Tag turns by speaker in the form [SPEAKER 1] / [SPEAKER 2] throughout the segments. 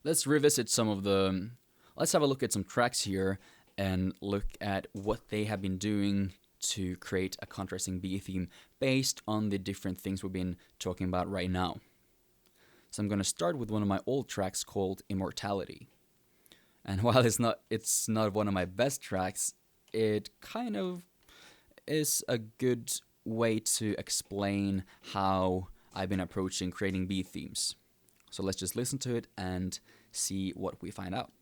[SPEAKER 1] let's revisit some of the. Let's have a look at some tracks here and look at what they have been doing to create a contrasting B theme based on the different things we've been talking about right now. So I'm going to start with one of my old tracks called Immortality. And while it's not one of my best tracks, it kind of is a good way to explain how I've been approaching creating B themes. So let's just listen to it and see what we find out.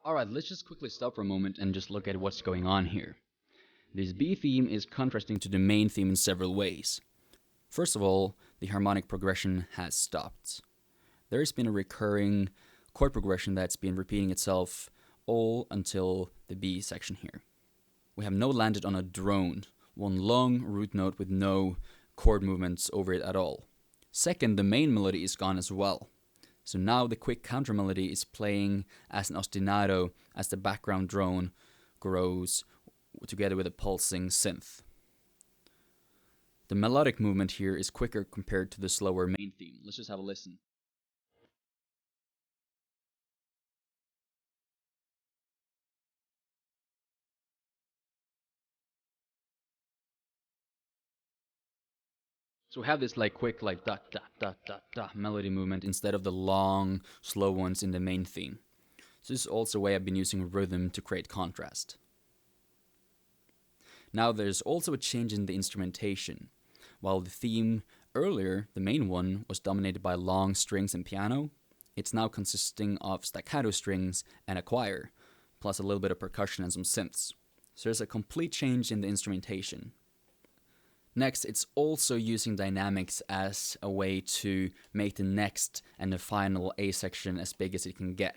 [SPEAKER 1] Alright, let's just quickly stop for a moment and just look at what's going on here. This B theme is contrasting to the main theme in several ways. First of all, the harmonic progression has stopped. There's been a recurring chord progression that's been repeating itself all until the B section here. We have now landed on a drone, one long root note with no chord movements over it at all. Second, the main melody is gone as well. So now the quick counter melody is playing as an ostinato as the background drone grows together with a pulsing synth. The melodic movement here is quicker compared to the slower main theme. Let's just have a listen. So we have this like quick like da da da da da melody movement instead of the long slow ones in the main theme. So this is also a way I've been using rhythm to create contrast. Now there's also a change in the instrumentation. While the theme earlier, the main one, was dominated by long strings and piano, it's now consisting of staccato strings and a choir, plus a little bit of percussion and some synths. So there's a complete change in the instrumentation. Next, it's also using dynamics as a way to make the next and the final A section as big as it can get.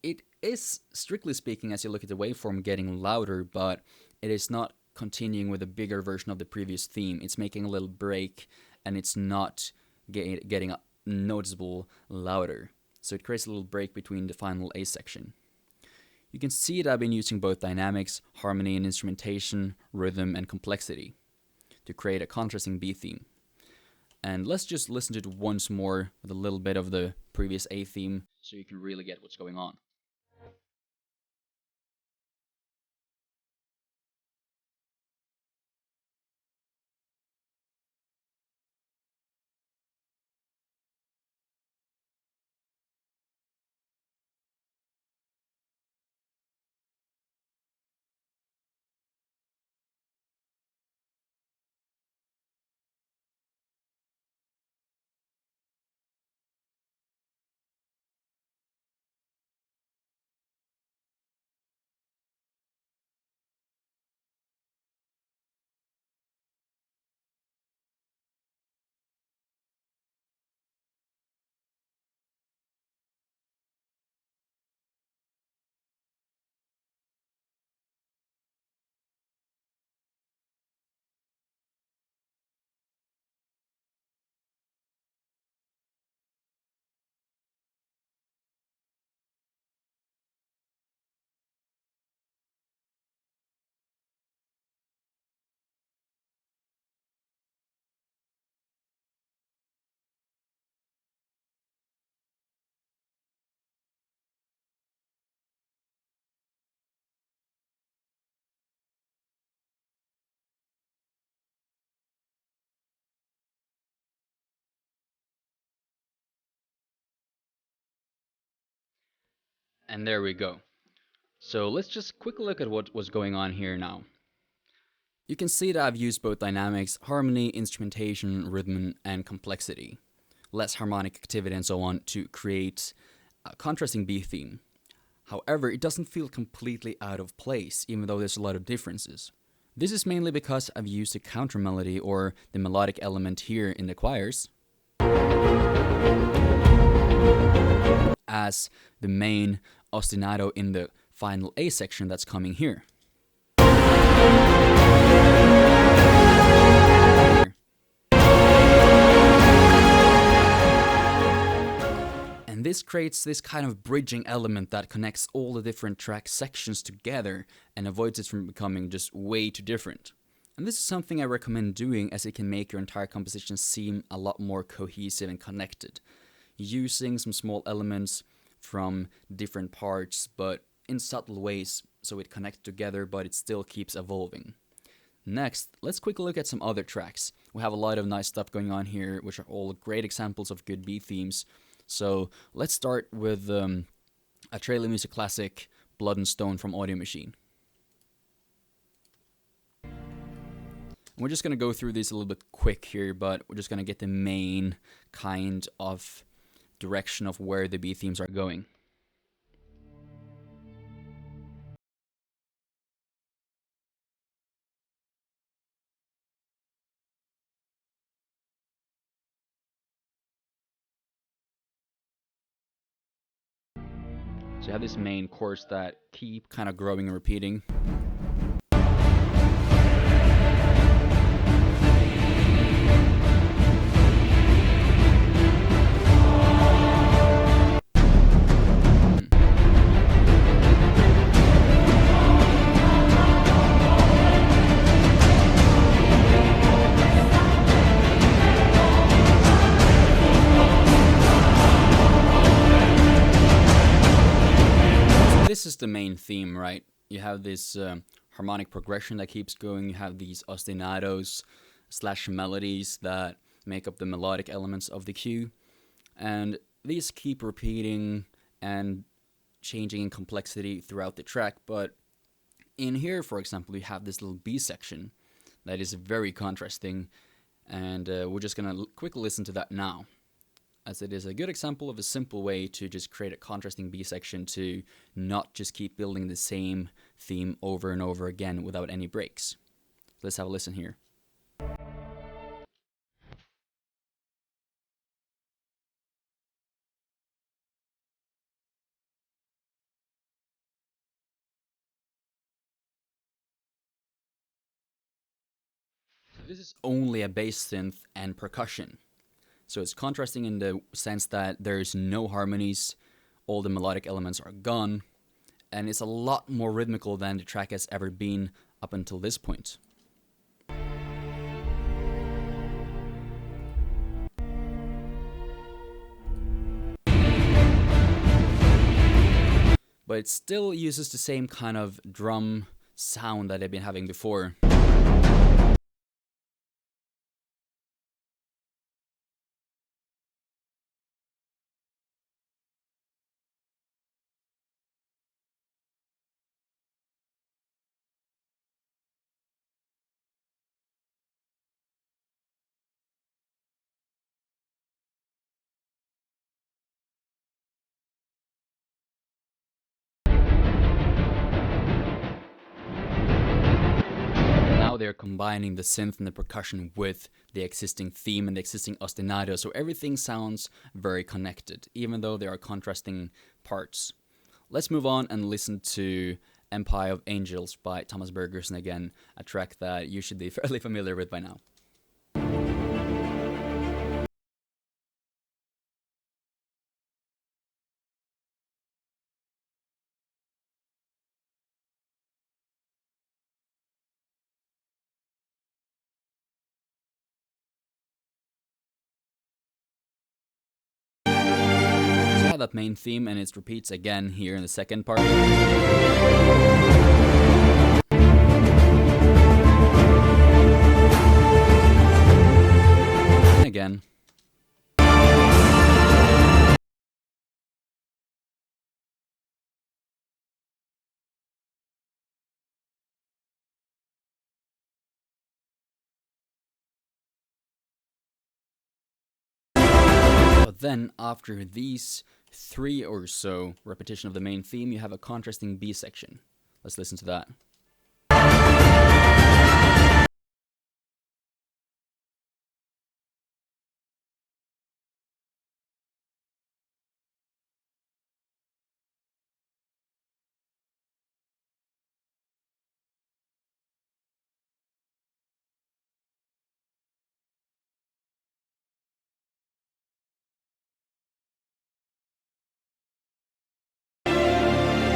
[SPEAKER 1] It is, strictly speaking, as you look at the waveform, getting louder, but it is not continuing with a bigger version of the previous theme. It's making a little break, and it's not getting noticeable louder. So it creates a little break between the final A section. You can see that I've been using both dynamics, harmony and instrumentation, rhythm and complexity to create a contrasting B theme. And let's just listen to it once more with a little bit of the previous A theme so you can really get what's going on. And there we go. So let's just quickly look at what was going on here now. You can see that I've used both dynamics, harmony, instrumentation, rhythm, and complexity, less harmonic activity and so on, to create a contrasting B theme. However, it doesn't feel completely out of place, even though there's a lot of differences. This is mainly because I've used the counter melody, or the melodic element here in the choirs, as the main ostinato in the final A section that's coming here. And this creates this kind of bridging element that connects all the different track sections together and avoids it from becoming just way too different. And this is something I recommend doing, as it can make your entire composition seem a lot more cohesive and connected. Using some small elements from different parts, but in subtle ways, so it connects together, but it still keeps evolving. Next, let's quickly look at some other tracks. We have a lot of nice stuff going on here, which are all great examples of good B themes. So let's start with a trailer music classic, Blood and Stone from Audio Machine. We're just going to go through these a little bit quick here, but we're just going to get the main kind of direction of where the B themes are going. So you have this main chorus that keep kind of growing and repeating. This is the main theme, right? You have this harmonic progression that keeps going. You have these ostinatos / melodies that make up the melodic elements of the cue. And these keep repeating and changing in complexity throughout the track. But in here, for example, you have this little B section that is very contrasting. And we're just going to quickly listen to that now, as it is a good example of a simple way to just create a contrasting B section to not just keep building the same theme over and over again without any breaks. Let's have a listen here. This is only a bass synth and percussion. So it's contrasting in the sense that there's no harmonies, all the melodic elements are gone, and it's a lot more rhythmical than the track has ever been up until this point. But it still uses the same kind of drum sound that I've been having before. They're combining the synth and the percussion with the existing theme and the existing ostinato, so everything sounds very connected, even though there are contrasting parts. Let's move on and listen to Empire of Angels by Thomas Bergersen again, a track that you should be fairly familiar with by now. That main theme, and it repeats again here in the second part. And again. But then, after these 3 or so repetition of the main theme, you have a contrasting B section. Let's listen to that.